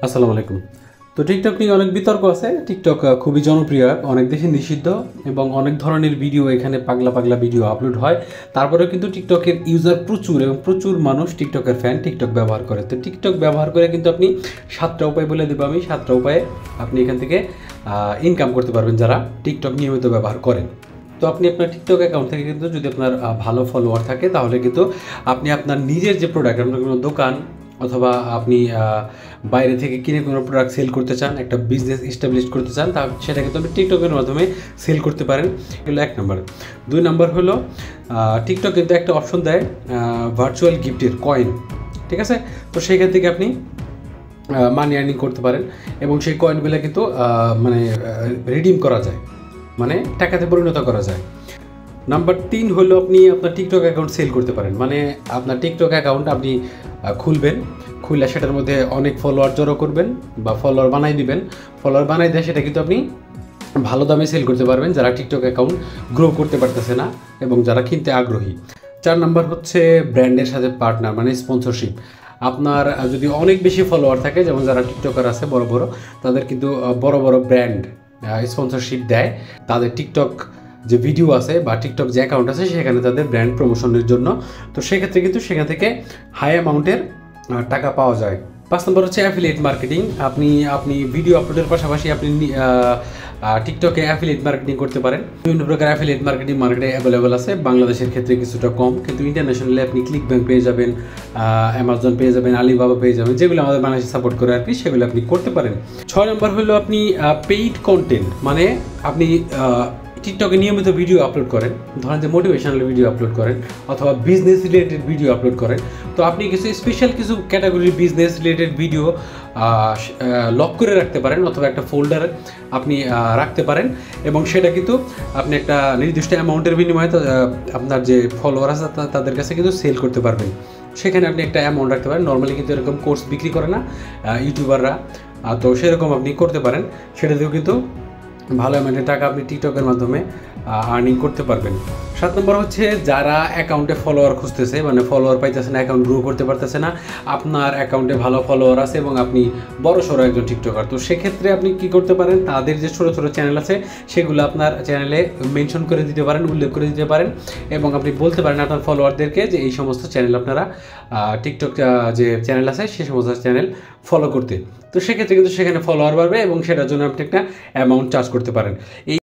আসসালামু আলাইকুম। তো টিকটক নিয়ে অনেক বিতর্ক আছে। টিকটক খুবই জনপ্রিয় অ্যাপ, অনেক দেশে নিষিদ্ধ এবং অনেক ধরনের ভিডিও এখানে পাগলা পাগলা ভিডিও আপলোড হয়। তারপরেও কিন্তু টিকটকের ইউজার প্রচুর এবং প্রচুর মানুষ টিকটকের ফ্যান, টিকটক ব্যবহার করে। তো টিকটক ব্যবহার করে কিন্তু আপনি 7টা উপায় বলে দেবো আমি, 7টা উপায়ে আপনি এখান থেকে ইনকাম করতে পারবেন যারা টিকটক নিয়মিত ব্যবহার করেন। তো আপনি আপনার টিকটক অ্যাকাউন্ট থেকে কিন্তু যদি আপনার ভালো ফলোয়ার থাকে তাহলে কিন্তু আপনি আপনার নিজের যে প্রোডাক্ট, আপনার কোনো দোকান অথবা আপনি বাইরে থেকে কিনে কোনো প্রোডাক্ট সেল করতে চান, একটা বিজনেস এস্টাবলিশ করতে চান, তা সেটা কিন্তু আপনি টিকটকের মাধ্যমে সেল করতে পারেন। এগুলো 1 নম্বর। 2 নম্বর হলো টিকটক কিন্তু একটা অপশন দেয় ভার্চুয়াল গিফটের কয়েন, ঠিক আছে? তো সেইখান থেকে আপনি মানি আর্নিং করতে পারেন এবং সেই কয়েনগুলো কিন্তু মানে রিডিম করা যায়, মানে টাকাতে পরিণত করা যায়। নাম্বার 3 হলো আপনি আপনার টিকটক অ্যাকাউন্ট সেল করতে পারেন। মানে আপনার টিকটক অ্যাকাউন্ট আপনি খুলবেন, খুলে সেটার মধ্যে অনেক ফলোয়ার জড়ো করবেন বা ফলোয়ার বানাই দিবেন। ফলোয়ার বানাই দিয়ে সেটা কিন্তু আপনি ভালো দামে সেল করতে পারবেন যারা টিকটক অ্যাকাউন্ট গ্রো করতে পারতেছে না এবং যারা কিনতে আগ্রহী। 4 নাম্বার হচ্ছে ব্র্যান্ডের সাথে পার্টনার, মানে স্পন্সরশিপ। আপনার যদি অনেক বেশি ফলোয়ার থাকে, যেমন যারা টিকটকার আছে বড় বড়, তাদের কিন্তু বড় বড় ব্র্যান্ড স্পন্সরশিপ দেয় তাদের টিকটক যে ভিডিও আছে বা টিকটক যে অ্যাকাউন্ট আছে সেখানে তাদের ব্র্যান্ড প্রমোশনের জন্য। তো সেক্ষেত্রে কিন্তু সেখান থেকে হাই অ্যামাউন্টের টাকা পাওয়া যায়। 5 নম্বর হচ্ছে অ্যাফিলিয়েট মার্কেটিং। আপনি ভিডিও আপলোডের পাশাপাশি আপনি টিকটকে অ্যাফিলিয়েট মার্কেটিং করতে পারেন। বিভিন্ন প্রকার অ্যাফিলিয়েট মার্কেটিং মার্কেটে অ্যাভেলেবেল আছে, বাংলাদেশের ক্ষেত্রে কিছুটা কম, কিন্তু ইন্টারন্যাশনালি আপনি ক্লিক ব্যাংক পেয়ে যাবেন, অ্যামাজন পেয়ে যাবেন, আলিবাবা পেয়ে যাবেন, যেগুলো আমাদের বাংলাদেশে সাপোর্ট করে আর কি, সেগুলো আপনি করতে পারেন। 6 নম্বর হলো আপনি পেইড কন্টেন্ট, মানে আপনি টিকটকে নিয়মিত ভিডিও আপলোড করেন, ধরেন যে মোটিভেশনাল ভিডিও আপলোড করেন অথবা বিজনেস রিলেটেড ভিডিও আপলোড করেন। তো আপনি কিছু স্পেশাল কিছু ক্যাটাগরির বিজনেস রিলেটেড ভিডিও লক করে রাখতে পারেন অথবা একটা ফোল্ডার আপনি রাখতে পারেন এবং সেটা কিন্তু আপনি একটা নির্দিষ্ট অ্যামাউন্টের বিনিময়ে আপনার যে ফলোয়ার আছে তাদের কাছে কিন্তু সেল করতে পারবেন। সেখানে আপনি একটা অ্যামাউন্ট রাখতে পারেন। নর্মালি কিন্তু এরকম কোর্স বিক্রি করে না ইউটিউবাররা, তো সেরকম আপনি করতে পারেন। সেটাতেও কিন্তু ভালো অ্যামাউন্টের টাকা আপনি টিকটকের মাধ্যমে আর্নিং করতে পারবেন। 7 নম্বর হচ্ছে যারা অ্যাকাউন্টে ফলোয়ার খুঁজতেছে, মানে ফলোয়ার পাইতেছে না, অ্যাকাউন্ট গ্রো করতে পারতেছে না, আপনার অ্যাকাউন্টে ভালো ফলোয়ার আছে এবং আপনি বড় সড়ো একজন টিকটকার, তো সেক্ষেত্রে আপনি কি করতে পারেন, তাদের যে ছোটো ছোটো চ্যানেল আছে সেগুলো আপনার চ্যানেলে মেনশন করে দিতে পারেন, উল্লেখ করে দিতে পারেন এবং আপনি বলতে পারেন আপনার ফলোয়ারদেরকে যে এই সমস্ত চ্যানেল আপনারা টিকটক যে চ্যানেল আছে সেই সমস্ত চ্যানেল ফলো করতে। তো সেক্ষেত্রে কিন্তু সেখানে ফলোয়ার বাড়বে এবং সেটার জন্য আপনি একটা অ্যামাউন্ট চার্জ করতে পারেন। এই